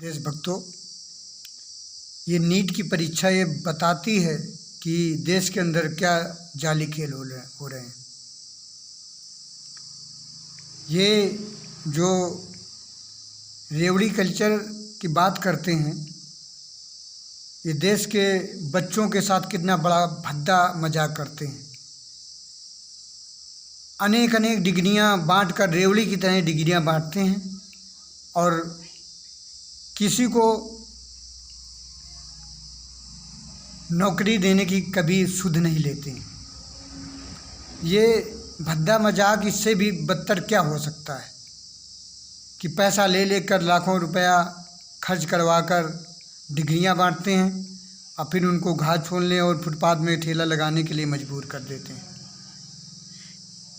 देशभक्तों, ये नीट की परीक्षा ये बताती है कि देश के अंदर क्या जाली खेल हो रहे हैं। ये जो रेवड़ी कल्चर की बात करते हैं, ये देश के बच्चों के साथ कितना बड़ा भद्दा मजाक करते हैं। अनेक अनेक डिग्रियां बांटकर रेवड़ी की तरह डिग्रियां बांटते हैं और किसी को नौकरी देने की कभी सुध नहीं लेते। ये भद्दा मजाक इससे भी बदतर क्या हो सकता है कि पैसा ले लेकर लाखों रुपया खर्च करवाकर डिग्रियां बांटते हैं और फिर उनको घात छोड़ने और फुटपाथ में ठेला लगाने के लिए मजबूर कर देते हैं।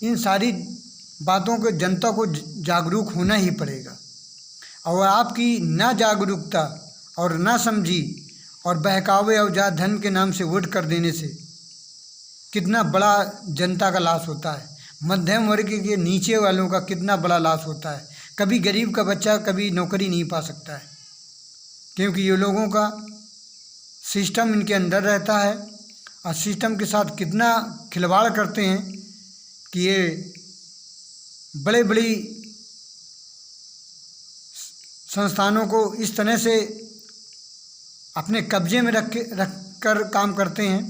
इन सारी बातों को जनता को जागरूक होना ही पड़ेगा और आपकी ना जागरूकता और ना समझी और बहकावे और जात धर्म के नाम से वोट कर देने से कितना बड़ा जनता का लॉस होता है। मध्यम वर्ग के नीचे वालों का कितना बड़ा लॉस होता है। कभी गरीब का बच्चा कभी नौकरी नहीं पा सकता है क्योंकि ये लोगों का सिस्टम इनके अंदर रहता है और सिस्टम के साथ कितना खिलवाड़ करते हैं कि ये बड़े बड़ी संस्थानों को इस तरह से अपने कब्जे में रख कर काम करते हैं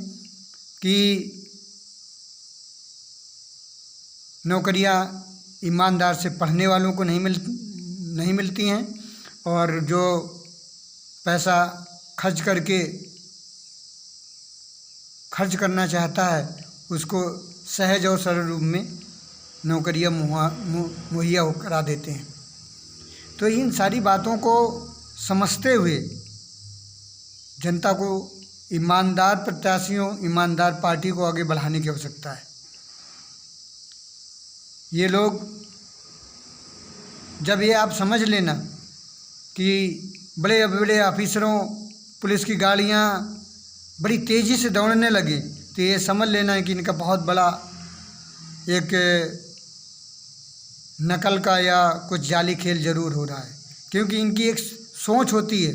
कि नौकरियां ईमानदार से पढ़ने वालों को नहीं मिलती हैं और जो पैसा खर्च करना चाहता है उसको सहज और सरल रूप में नौकरियां मुहैया करा देते हैं। तो इन सारी बातों को समझते हुए जनता को ईमानदार प्रत्याशियों, ईमानदार पार्टी को आगे बढ़ाने की आवश्यकता है। ये लोग जब ये आप समझ लेना कि बड़े बड़े ऑफिसरों, पुलिस की गाड़ियाँ बड़ी तेज़ी से दौड़ने लगे तो ये समझ लेना है कि इनका बहुत बड़ा एक नकल का या कुछ जाली खेल ज़रूर हो रहा है। क्योंकि इनकी एक सोच होती है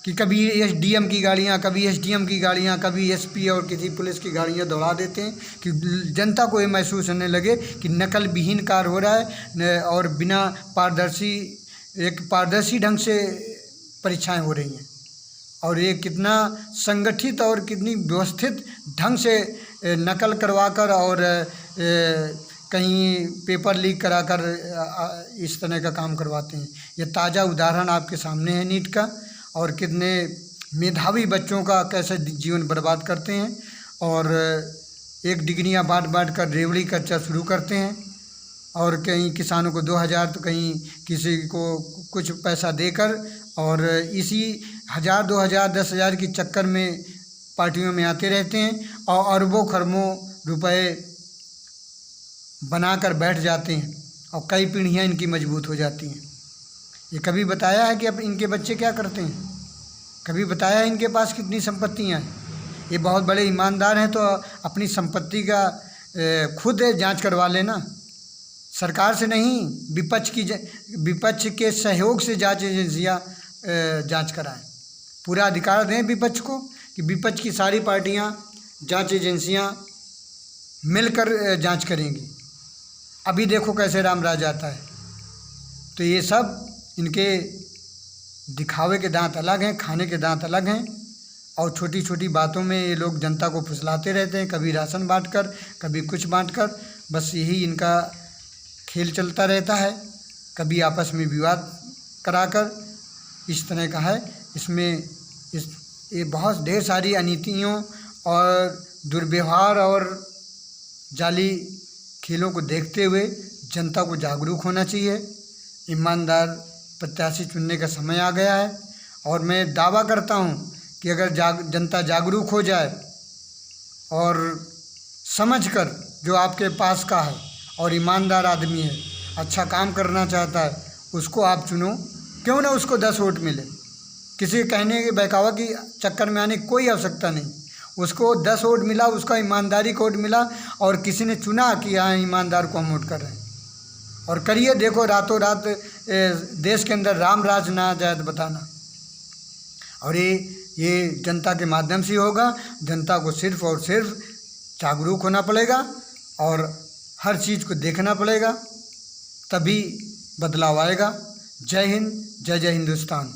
कि कभी एसडीएम की गाड़ियाँ, कभी एसडीएम की गाड़ियाँ, कभी एसपी और किसी पुलिस की गाड़ियाँ दौड़ा देते हैं कि जनता को ये महसूस होने लगे कि नकल विहीन कार्य हो रहा है और बिना पारदर्शी ढंग से परीक्षाएं हो रही हैं। और ये कितना संगठित और कितनी व्यवस्थित ढंग से नकल करवाकर और कहीं पेपर लीक कराकर इस तरह का काम करवाते हैं। ये ताज़ा उदाहरण आपके सामने है नीट का, और कितने मेधावी बच्चों का कैसे जीवन बर्बाद करते हैं और एक डिग्रियां बांट कर रेवड़ी कच्चा शुरू करते हैं और कहीं किसानों को 2000 तो कहीं किसी को कुछ पैसा देकर और इसी 1000, 2000, 10,000 के चक्कर में पार्टियों में आते रहते हैं और अरबों खरबों रुपए बनाकर बैठ जाते हैं और कई पीढ़ियां इनकी मजबूत हो जाती हैं। ये कभी बताया है कि अब इनके बच्चे क्या करते हैं? कभी बताया है इनके पास कितनी संपत्तियां हैं? ये बहुत बड़े ईमानदार हैं तो अपनी संपत्ति का खुद जांच करवा लेना, सरकार से नहीं, विपक्ष के सहयोग से जांच एजेंसियां जांच कराएं। पूरा अधिकार दें विपक्ष को कि विपक्ष की सारी पार्टियां, जांच एजेंसियां मिलकर जांच करेंगी। अभी देखो कैसे राम राज आता है। तो ये सब इनके दिखावे के दांत अलग हैं, खाने के दांत अलग हैं और छोटी छोटी बातों में ये लोग जनता को फुसलाते रहते हैं। कभी राशन बांटकर, कभी कुछ बांटकर, बस यही इनका खेल चलता रहता है। कभी आपस में विवाद कराकर इस तरह का है। इसमें ये बहुत ढेर सारी अनीतियों और दुर्व्यवहार और जाली खेलों को देखते हुए जनता को जागरूक होना चाहिए। ईमानदार प्रत्याशी चुनने का समय आ गया है और मैं दावा करता हूं कि अगर जनता जागरूक हो जाए और समझकर जो आपके पास का है और ईमानदार आदमी है, अच्छा काम करना चाहता है, उसको आप चुनो। क्यों ना उसको 10 वोट मिले। किसी कहने के बहकावा की चक्कर में आने की कोई आवश्यकता नहीं। उसको 10 वोट मिला, उसका ईमानदारी का वोट मिला और किसी ने चुना कि हाँ ईमानदार को हम वोट कर रहे हैं। और करिए, देखो रातों रात देश के अंदर राम राज ना आ जाए तो बताना। और ये जनता के माध्यम से होगा। जनता को सिर्फ और सिर्फ जागरूक होना पड़ेगा और हर चीज़ को देखना पड़ेगा, तभी बदलाव आएगा। जय हिंद, जय जय हिंदुस्तान।